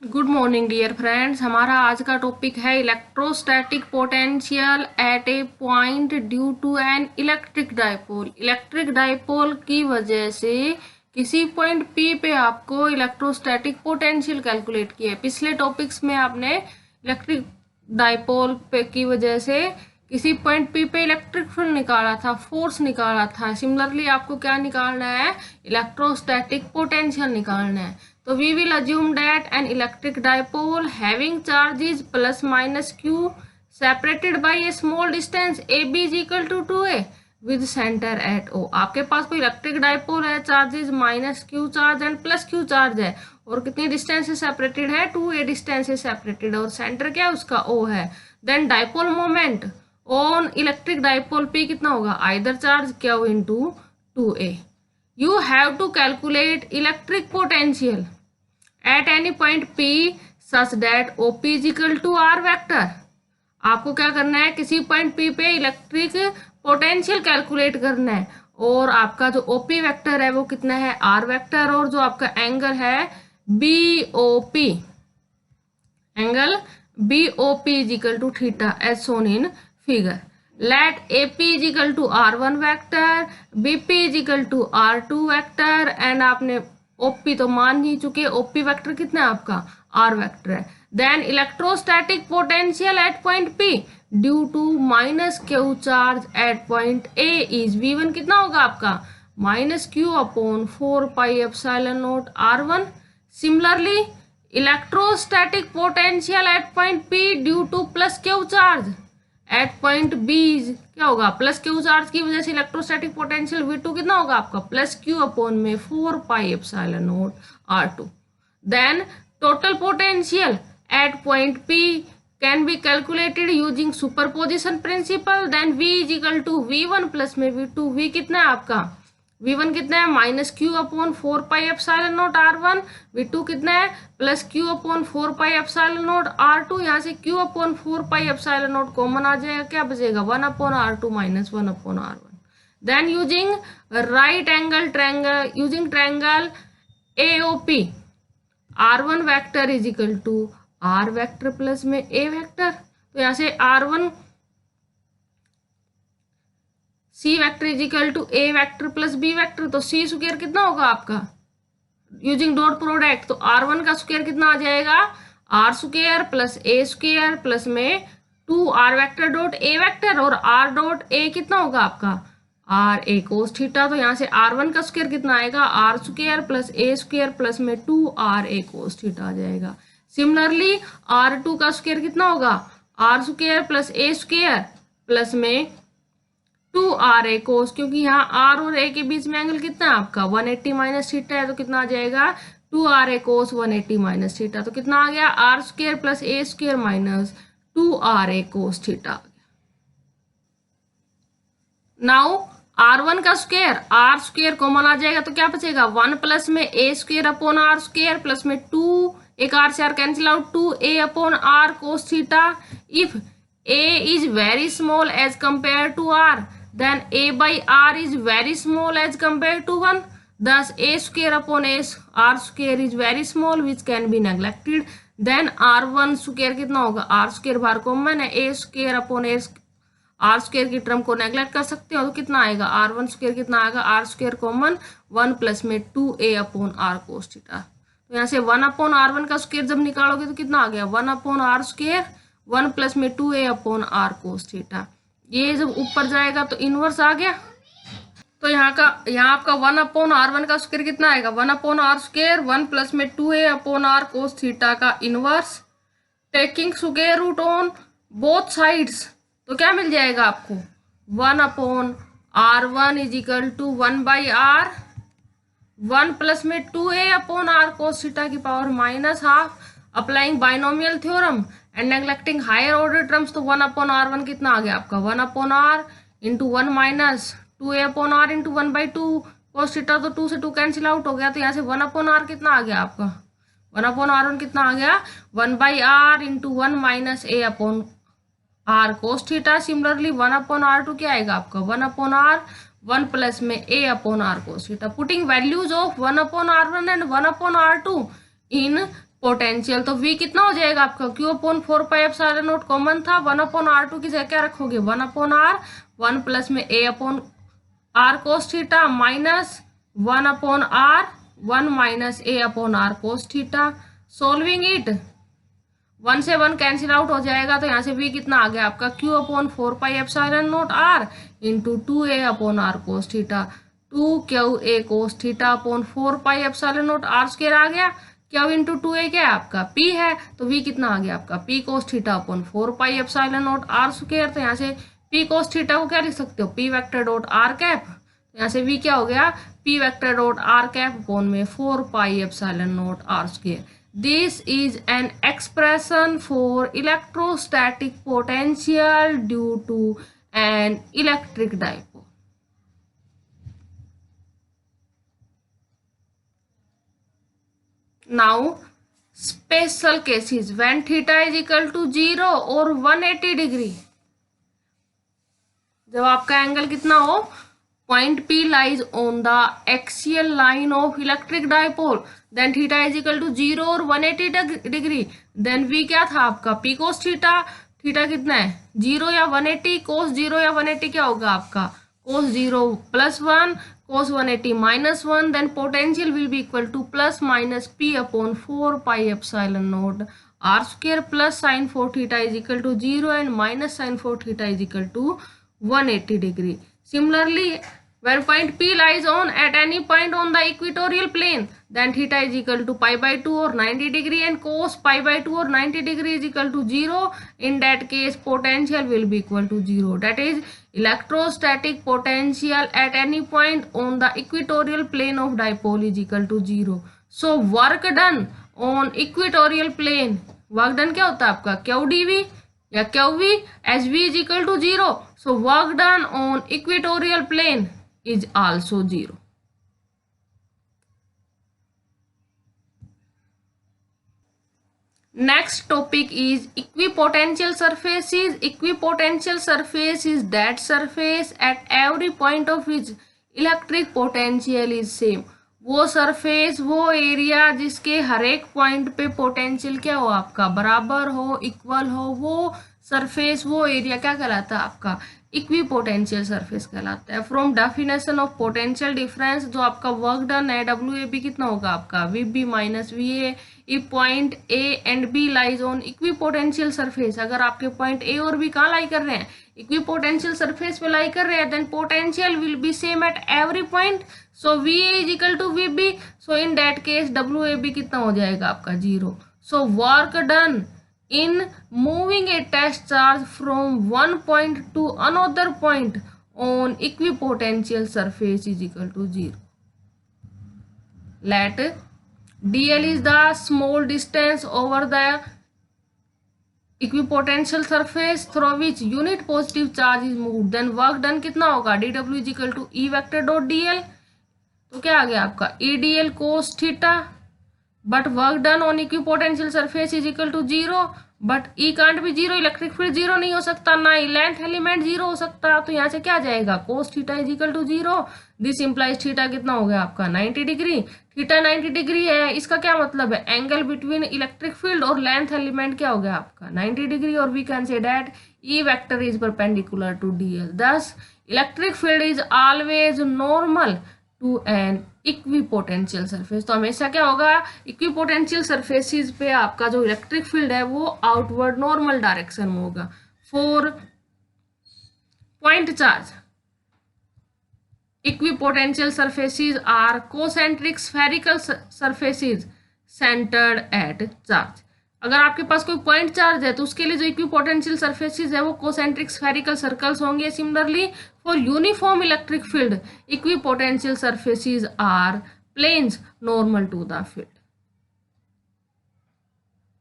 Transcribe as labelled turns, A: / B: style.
A: Good morning dear friends. हमारा आज का टॉपिक है electrostatic potential at a point due to an electric dipole. Electric dipole की वजह से किसी पॉइंट पी पे आपको इलेक्ट्रोस्टैटिक पोटेंशियल कैलकुलेट किया है। पिछले टॉपिक्स में आपने इलेक्ट्रिक डाइपोल पे की वजह से किसी पॉइंट पी पे इलेक्ट्रिक फील्ड निकाला था, फोर्स निकाला था। सिमिलरली आपको क्या निकालना है? इलेक्ट्रोस्टैटिक पोटेंशियल निकालना है। So we will assume that an electric dipole having charges plus minus q separated by a small distance AB is equal to 2a with center at O। आपके पास कोई इलेक्ट्रिक डाइपोल है, charges minus Q charge and plus Q charge है, और कितनी distance से separated है? 2a distance से separated, और सेंटर क्या है उसका? O है। Then dipole moment on electric dipole P कितना होगा? Either charge Q into 2a। You have to calculate electric potential at any point P such that OP is equal to R vector। आपको क्या करना है? किसी point P पे electric potential calculate करना है, और आपका जो OP वेक्टर है वो कितना है? R वेक्टर, और जो आपका एंगल है BOP, angle BOP is equal to theta as shown in figure। Let AP is equal to R1 vector, BP is equal to R2 vector, and आपने OP तो मान ही चुके, OP वेक्टर कितना है आपका? R वेक्टर है। Then electrostatic potential at point P due to minus Q charge at point A is V1 कितना होगा आपका? Minus Q upon 4πε0 R1। Similarly electrostatic potential at point P due to plus Q charge at point B क्या होगा? Plus Q charge की वजह से electrostatic potential V2 कितना होगा आपका? प्लस क्यू अपॉन में 4πε0 R2। Then total potential at point P can be calculated using superposition principle. Then V is equal to V1 plus में V2। V कितना है आपका? V1 कितना है? Minus Q upon 4πε0 R1। V2 कितना है? Plus Q upon 4πε0 R2। यहाँ से क्यू अपॉन 4πε0 कॉमन आ जाएगा, क्या बचेगा? 1 upon R2 minus 1 upon R1। Then using right angle triangle, using triangle AOP, R1 vector is equal to R vector plus में A vector. तो यहाँ से R1 C vector is equal to A वेक्टर plus B vector, तो C square कितना होगा आपका? Using dot product, तो R1 का स्क्वायर कितना आ जाएगा? R square plus A square plus में 2R vector dot A vector, और R डॉट A कितना होगा आपका? R A cos theta. तो यहाँ से R1 का स्क्वायर कितना आएगा? R square plus A square plus में 2R A कोस थीटा आ जाएगा। सिमिलरली R2 का स्क्वायर कितना होगा? R square plus A square plus में 2RA कोस, क्योंकि यहाँ R और A के बीच में एंगल कितना है आपका? 180 माइनस थीटा है, तो कितना आ जाएगा? 2RA कोस 180 माइनस थीटा। तो कितना आ गया? R square plus A square minus 2RA cos theta. Now R1 का स्क्वायर, R स्क्वायर कॉमन आ जाएगा, तो क्या बचेगा? 1 प्लस में A square upon R square plus में 2, एक R से R cancel out, 2A upon R cos theta. If A is very small as compared to R, then A by R is very small as compared to 1. Thus A square upon R square is very small, which can be neglected. Then R1 square कितना होगा? R square बाहर common है, A square upon R square की term को neglect कर सकते हो, तो कितना आएगा? R1 स्क्वायर कितना आएगा? R स्क्वायर कॉमन 1 प्लस में 2A upon R cos theta. तो यहाँ से 1 अपॉन R1 का स्क्वायर जब निकालोगे तो कितना आ गया? 1 अपॉन R स्क्वायर 1 प्लस में 2A upon R cos theta. ये जब ऊपर जाएगा तो इनवर्स आ गया। तो यहाँ आपका 1 अपॉन R1 का स्क्वायर कितना आएगा? 1 अपॉन R स्क्वायर 1 प्लस में 2A upon R cos theta का inverse, taking square root on both sides, तो क्या मिल जाएगा आपको? 1 upon R1 is equal to 1 by R, 1 plus में 2A upon R cos theta की power minus half, applying binomial theorem and neglecting higher order terms, तो 1 upon R1 कितना आ गया आपका? 1 upon R into 1 minus 2A upon R into 1 by 2 cos theta, तो 2 से 2 cancel out हो गया, तो यहाँ से 1 अपॉन R कितना आ गया आपका? 1 अपॉन R1 कितना आ गया? 1 by R into 1 minus A upon R cos theta. Similarly 1 upon R2 क्या आएगा आपका? 1 अपॉन R 1 प्लस में A upon R cos theta. Putting values of 1 upon R1 and 1 upon R2 in potential, तो V कितना हो जाएगा आपका Q upon 4πε0 common था, 1/r2 की जगह क्या रखोगे 1/r, 1 प्लस में A upon r cos theta minus 1/r, 1 minus A upon r cos theta. Solving it 1 से 1 कैंसिल आउट हो जाएगा, तो यहाँ से V कितना आ गया आपका Q upon 4πε0r into 2A upon r cos theta, 2QA cos theta upon 4πε0r square आ गया। Q इंटू 2A क्या है आपका P है, तो V कितना आ गया आपका P cos theta upon 4πε0r square. तो यहाँ से P cos थीटा को क्या लिख सकते हो P vector dot r cap, यहाँ से V क्या हो गया P vector dot r cap upon में 4πε0r square. This is an expression for electrostatic potential due to an electric dipole. Now, special cases when theta is equal to 0 or 180 degree. जब आपका angle कितना हो, point P lies on the axial line of electric dipole, then theta is equal to 0 और 180 degree, then V क्या था आपका P cos theta, theta कितना है 0 या 180, cos 0 या 180 क्या होगा आपका cos 0 plus 1, cos 180 minus 1, then potential will be equal to plus minus P upon 4πε0 r square plus sin 4 theta is equal to 0 and minus sin 4 theta is equal to 180 degree. Similarly, when point P lies on at any point on the equatorial plane, then theta is equal to pi by 2 or 90 degree and cos pi by 2 or 90 degree is equal to 0. In that case, potential will be equal to 0. That is, electrostatic potential at any point on the equatorial plane of dipole is equal to 0. So, work done on equatorial plane, work done क्या होता है आपका QdV या QV as V is equal to 0. So, work done on equatorial plane is also 0. Next topic is equipotential surfaces. Equipotential surface is that surface at every point of which electric potential is same. वो surface, वो area जिसके हर एक point पे potential क्या हो आपका बराबर हो, इक्वल हो, वो सरफेस, वो एरिया क्या कहलाता है आपका इक्विपोटेंशियल सरफेस कहलाता है। From definition of potential difference, जो आपका वर्क डन है WAB कितना होगा आपका VB minus VA if point A and B lies on equipotential surface. अगर आपके पॉइंट A और B कहाँ लाई कर रहे हैं इक्विपोटेंशियल सरफेस पे लाई कर रहे हैं, then potential will be same at every point. So VA is equal to VB, so in that case WAB कितना हो जाएगा आपका 0। So work done in moving a test charge from one point to another point on equipotential surface is equal to 0. Let dl is the small distance over the equipotential surface through which unit positive charge is moved, then work done कितना होगा dw is equal to E vector dot dl, तो क्या आ गया आपका E dl cos theta, but work done on equipotential surface is equal to 0, but E can't be 0, electric field 0 नहीं हो सकता, ना ही लेंथ एलिमेंट 0 हो सकता, तो यहाँ से क्या जाएगा cos theta is equal to 0। This implies theta कितना हो गया आपका 90 डिग्री, थीटा 90 डिग्री है, इसका क्या मतलब है एंगल बिटवीन इलेक्ट्रिक फील्ड और लेंथ एलिमेंट क्या हो गया आपका 90 डिग्री, और we can say that E vector is perpendicular to dl, thus electric field is always normal to an equipotential surface. तो हमेशा क्या होगा इक्विपोटेंशियल सरफेसेस पे आपका जो इलेक्ट्रिक फील्ड है वो आउटवर्ड नॉर्मल डायरेक्शन में होगा। For point charge equipotential surfaces are concentric spherical surfaces centred at charge. अगर आपके पास कोई पॉइंट चार्ज है तो उसके लिए जो इक्विपोटेंशियल सरफेसेस है वो कोसेंट्रिक स्फेरिकल सर्कल्स होंगे। Similarly for uniform electric field equipotential surfaces are planes normal to the field.